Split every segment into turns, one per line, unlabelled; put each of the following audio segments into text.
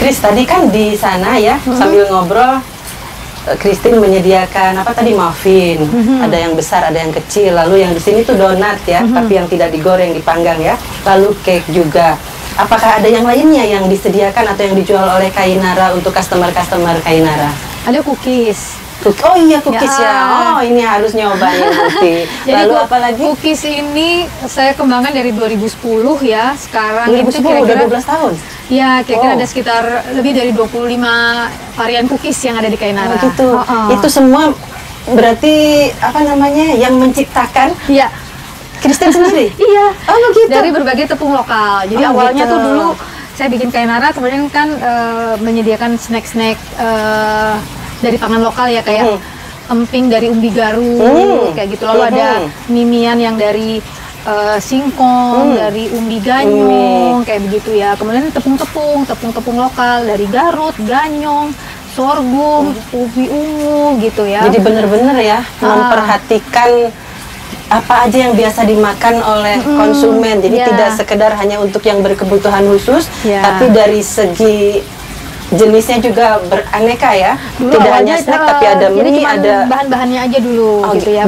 Kris, tadi kan di sana ya, sambil ngobrol, Christine menyediakan apa tadi, muffin, ada yang besar, ada yang kecil, lalu yang di sini tuh donat ya, tapi yang tidak digoreng, dipanggang ya, lalu cake juga. Apakah ada yang lainnya yang disediakan atau yang dijual oleh Kainara untuk customer-customer Kainara?
Ada cookies.
Oh iya, cookies ya. Oh, ini harus nyobain nanti.
Jadi
Lalu apa lagi?
Cookies ini saya kembangkan dari 2010 ya. Sekarang
2010
itu kira-kira
udah 12 tahun.
ya, kira-kira ada sekitar lebih dari 25 varian cookies yang ada di Kainara.
Oh, gitu. Itu semua berarti apa namanya yang menciptakan?
Iya.
Christine sendiri?
Iya.
Oh begitu.
Dari berbagai tepung lokal. Jadi awalnya
gitu.
tuh dulu saya bikin Kainara, kemudian kan menyediakan snack-snack dari pangan lokal ya, kayak emping dari umbi Garut, kayak gitu. Lalu ada mimian yang dari singkong, dari umbi ganyong, kayak begitu ya. Kemudian tepung-tepung lokal dari Garut, ganyong, sorghum, ubi ungu gitu ya.
Jadi benar-benar ya memperhatikan apa aja yang biasa dimakan oleh konsumen. Jadi tidak sekedar hanya untuk yang berkebutuhan khusus, tapi dari segi jenisnya juga beraneka ya.
Dulu
tidak hanya snack tapi ada mie, ada
bahan-bahannya aja dulu gitu ya.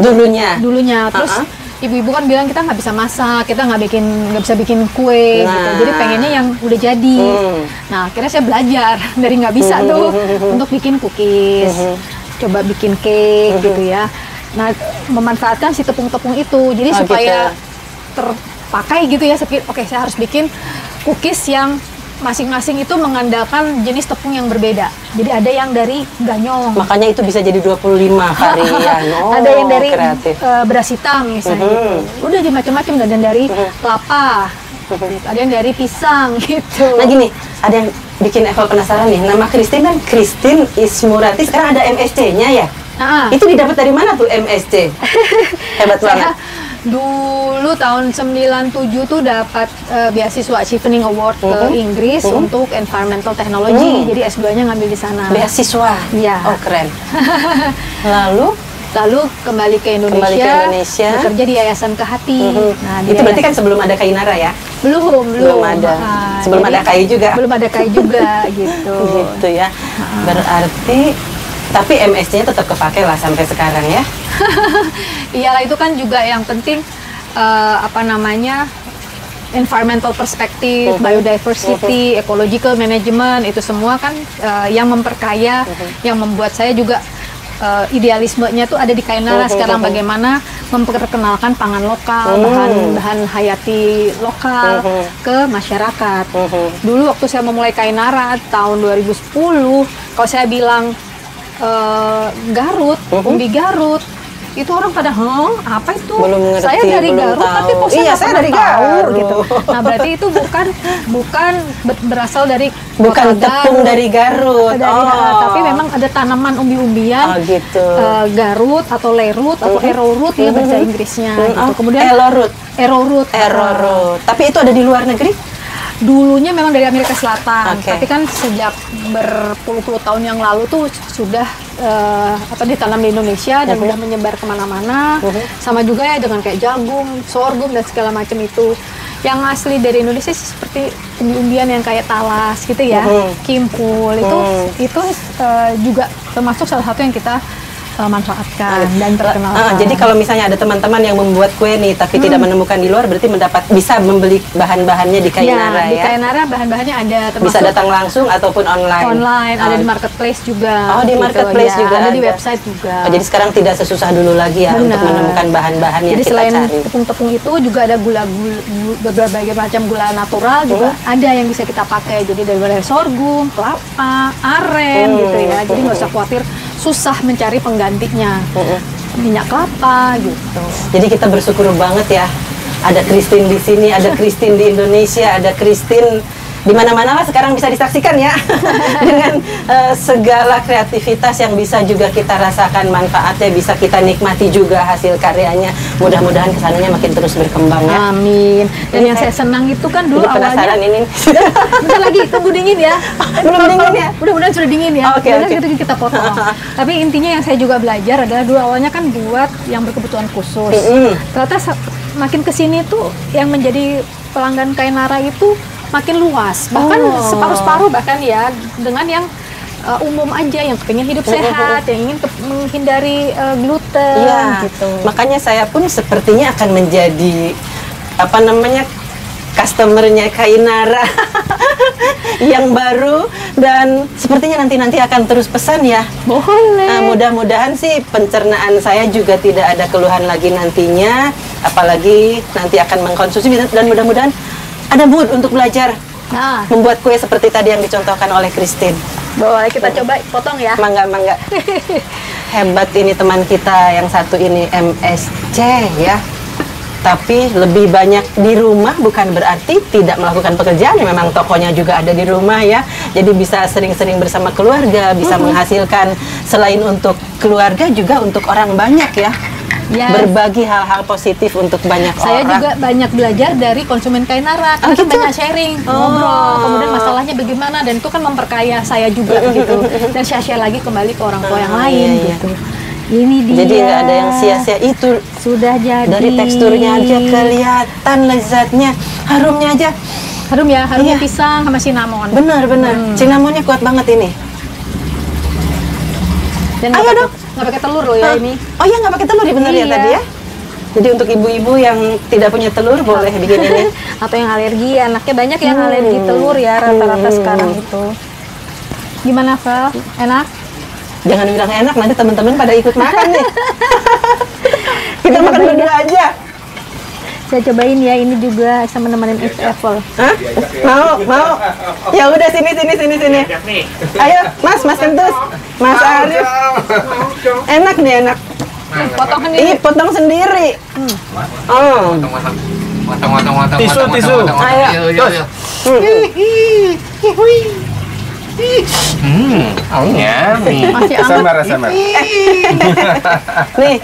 Dulunya. Terus ibu-ibu kan bilang kita nggak bisa masak, kita nggak bisa bikin kue gitu. Jadi pengennya yang udah jadi. Nah, akhirnya saya belajar dari nggak bisa tuh untuk bikin cookies. Coba bikin cake gitu ya. Nah, memanfaatkan si tepung-tepung itu. Jadi supaya terpakai gitu ya. Oke, saya harus bikin cookies yang masing-masing itu mengandalkan jenis tepung yang berbeda. Jadi ada yang dari ganyong.
Makanya itu bisa jadi 25 varian.
Ada yang dari beras hitam misalnya gitu. Udah jadi macam-macam, dan dari kelapa. Ada yang dari pisang gitu.
Nah gini, ada yang bikin Eva penasaran nih. Nama Christine kan Christine Ismurati, sekarang ada MSC-nya ya? Itu didapat dari mana tuh MSC? Hebat banget.
Dulu tahun 97 tuh dapat beasiswa Chevening Award ke Inggris untuk environmental technology. Jadi S2-nya ngambil di sana.
Beasiswa?
Iya.
Oh keren.
Lalu kembali ke Indonesia, bekerja di Yayasan Kehati. Nah,
itu berarti kan sebelum ada Kainara ya?
Belum
ada. Sebelum ada Kai juga?
Belum ada Kai juga gitu.
Gitu ya. Berarti tapi MSC-nya tetap kepake lah sampai sekarang ya?
Iyalah, itu kan juga yang penting environmental perspective, biodiversity, ecological management, itu semua kan yang memperkaya, yang membuat saya juga idealismenya tuh ada di Kainara sekarang, bagaimana memperkenalkan pangan lokal, bahan-bahan hayati lokal ke masyarakat. Dulu waktu saya memulai Kainara tahun 2010, kalau saya bilang Garut, umbi Garut, itu orang pada, apa itu?
Belum ngerti,
saya dari Garut, tapi kok saya
dari
tahu
Garut
gitu. Nah, berarti itu bukan berasal dari
bukan tepung
Garut,
dari Garut.
Tapi memang ada tanaman umbi-umbian
gitu.
Garut atau lerut atau arrowroot ya bahasa Inggrisnya. Gitu. Kemudian arrowroot.
Tapi itu ada di luar negeri?
Dulunya memang dari Amerika Selatan, tapi kan sejak berpuluh-puluh tahun yang lalu tuh sudah ditanam di Indonesia dan udah menyebar kemana-mana. Sama juga ya dengan kayak jagung, sorghum dan segala macam itu. Yang asli dari Indonesia sih seperti umbi-umbian yang kayak talas gitu ya, kimpul itu juga termasuk salah satu yang kita manfaatkan dan perkenalkan.
Jadi kalau misalnya ada teman-teman yang membuat kue nih tapi tidak menemukan di luar, berarti bisa membeli bahan-bahannya di Kainara ya?
Di Kainara bahan-bahannya ada,
bisa datang langsung ataupun online?
Ada di marketplace juga.
Oh, di marketplace juga
ada. Di website juga.
Jadi sekarang tidak sesusah dulu lagi ya untuk menemukan bahan-bahan yang kita cari. Jadi
selain tepung-tepung itu juga ada berbagai macam gula natural juga ada yang bisa kita pakai. Jadi dari sorghum, kelapa, aren gitu ya. Jadi nggak usah khawatir susah mencari penggantinya, minyak kelapa gitu.
Jadi kita bersyukur banget ya, ada Christine di sini, ada Christine di Indonesia, ada Christine di mana-mana lah sekarang bisa disaksikan ya, dengan segala kreativitas yang bisa juga kita rasakan manfaatnya, bisa kita nikmati juga hasil karyanya. Mudah-mudahan kesananya makin terus berkembang ya.
Amin. Dan yang saya senang itu kan dulu
penasaran
awalnya.
ini.
Bentar lagi, tunggu dingin ya.
Belum dingin ya?
Mudah-mudahan sudah dingin ya.
Oke.
Kita potong. Tapi intinya yang saya juga belajar adalah dulu awalnya kan buat yang berkebutuhan khusus. Ternyata makin kesini tuh yang menjadi pelanggan Kainara itu makin luas, bahkan separuh-separuh bahkan ya dengan yang umum aja yang pengen hidup sehat, yang ingin menghindari gluten gitu.
Makanya saya pun sepertinya akan menjadi customernya Kainara yang baru, dan sepertinya nanti akan terus pesan ya.
Boleh.
Mudah-mudahan sih pencernaan saya juga tidak ada keluhan lagi nantinya, apalagi nanti akan mengkonsumsi, dan mudah-mudahan ada mood untuk belajar membuat kue seperti tadi yang dicontohkan oleh Christine.
Boleh kita coba potong ya.
Mangga. Hebat ini teman kita yang satu ini, MSC ya. Tapi lebih banyak di rumah bukan berarti tidak melakukan pekerjaan. Memang tokonya juga ada di rumah ya. Jadi bisa sering-sering bersama keluarga, bisa menghasilkan selain untuk keluarga juga untuk orang banyak ya. Berbagi hal-hal positif untuk banyak
Saya
orang.
Saya juga banyak belajar dari konsumen Kainara. Kita banyak sharing, ngobrol, kemudian masalahnya bagaimana, dan itu kan memperkaya saya juga gitu. Dan share lagi kembali ke orang tua yang lain gitu. Ini dia.
Jadi nggak ada yang sia-sia, itu
sudah jadi.
Dari teksturnya aja kelihatan lezatnya, harumnya aja.
Harum ya, harumnya pisang sama cinnamon.
Benar. Cinnamonnya kuat banget ini.
Dan nggak pakai telur loh ya ini.
Oh iya, nggak pakai telur ya, benar ya tadi ya. Jadi untuk ibu-ibu yang tidak punya telur boleh bikin ini.
Atau yang alergi, anaknya banyak yang alergi telur ya rata-rata sekarang itu. Gimana Vel? Enak?
Jangan bilang enak, nanti teman-teman pada ikut makan nih. Kita makan berdua aja.
Saya cobain ya, ini juga sama nemenin apple.
Hah? Mau? Ya udah sini. Ayo, Mas Kentus, Mas Arif. Enak nih, enak.
Potong sendiri.
Potong sendiri.
Potong.
Tisu. Ayo.
Yummy.
Masih
Nih,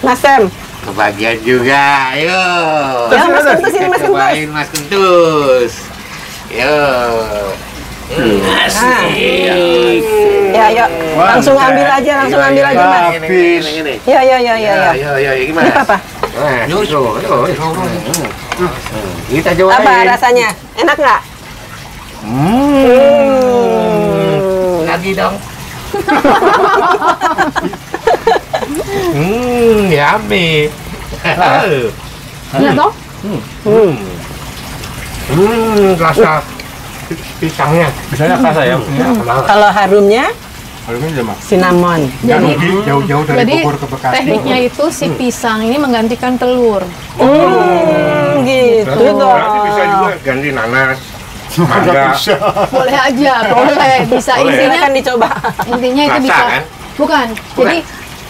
Mas Sam.
Kebagian juga, ayo.
Ya, Mas Kentus ini, Mas Kentus.
Cobain Mas Kentus. Yo. Asik.
Ya, yuk. Langsung ambil aja, Mas.
Habis.
Ya.
Yo, gimana?
Ini apa?
Yuk. Kita cobain.
Apa rasanya? Enak nggak?
Lagi dong. Yummy.
Enak dong?
Rasa pisangnya.
Pisangnya kerasa ya.
Kalau harumnya
Harumnya udah
cinnamon.
Jadi
jauh-jauh dari
Jadi
Bogor ke Bekasi.
tekniknya itu si pisang ini menggantikan telur.
Gitu dong.
Berarti bisa juga ganti nanas. Mangga.
Boleh aja, boleh. Bisa
Boleh.
intinya
Silakan dicoba.
intinya itu
Rasa,
bisa.
kan?
Bukan. Jadi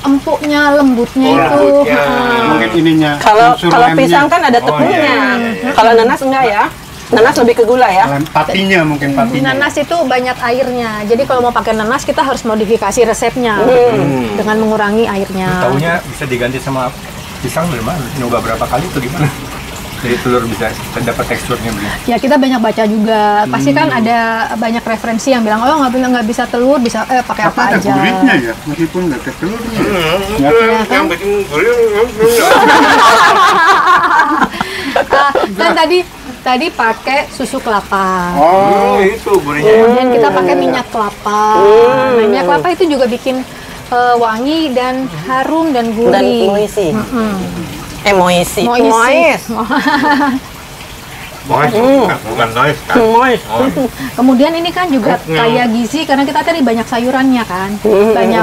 empuknya, lembutnya
Oh,
itu.
lembutnya.
Mungkin ininya.
Kalau
unsur
pisang
lemnya.
kan ada tepungnya.
iya.
Kalau nanas enggak ya. Nanas lebih ke gula ya.
Patinya mungkin patinya.
Nanas itu banyak airnya. Jadi kalau mau pakai nanas kita harus modifikasi resepnya dengan mengurangi airnya.
Taunya bisa diganti sama pisang dari mana? Nyoba berapa kali itu gimana? Jadi telur bisa dapat teksturnya begini.
Ya kita banyak baca juga. Pasti kan ada banyak referensi yang bilang oh nggak bisa telur, bisa pakai apa
ada
aja.
gurihnya ya, meskipun nggak ada telurnya.
Yang bikin gurih.
Kan tadi pakai susu kelapa.
Oh, itu gurihnya.
Kemudian kita pakai minyak kelapa. Nah, minyak kelapa itu juga bikin wangi dan harum dan
Dan
gurih.
moisi. Moisi.
Bukan noise kan?
Kemudian ini kan juga kaya gizi karena kita tadi banyak sayurannya kan, banyak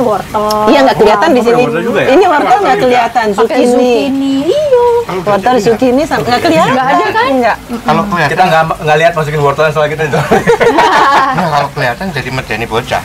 wortel.
Iya, nggak kelihatan di sini.
wortel juga ya?
Ini wortel nggak kelihatan.
Pakai zucchini. Iyo.
Wortel zucchini nggak kelihatan.
Nggak ada kan?
Nggak.
Kalau kelihatan,
Kita nggak lihat masukin wortel soal kita itu.
kalau kelihatan jadi medeni bocah.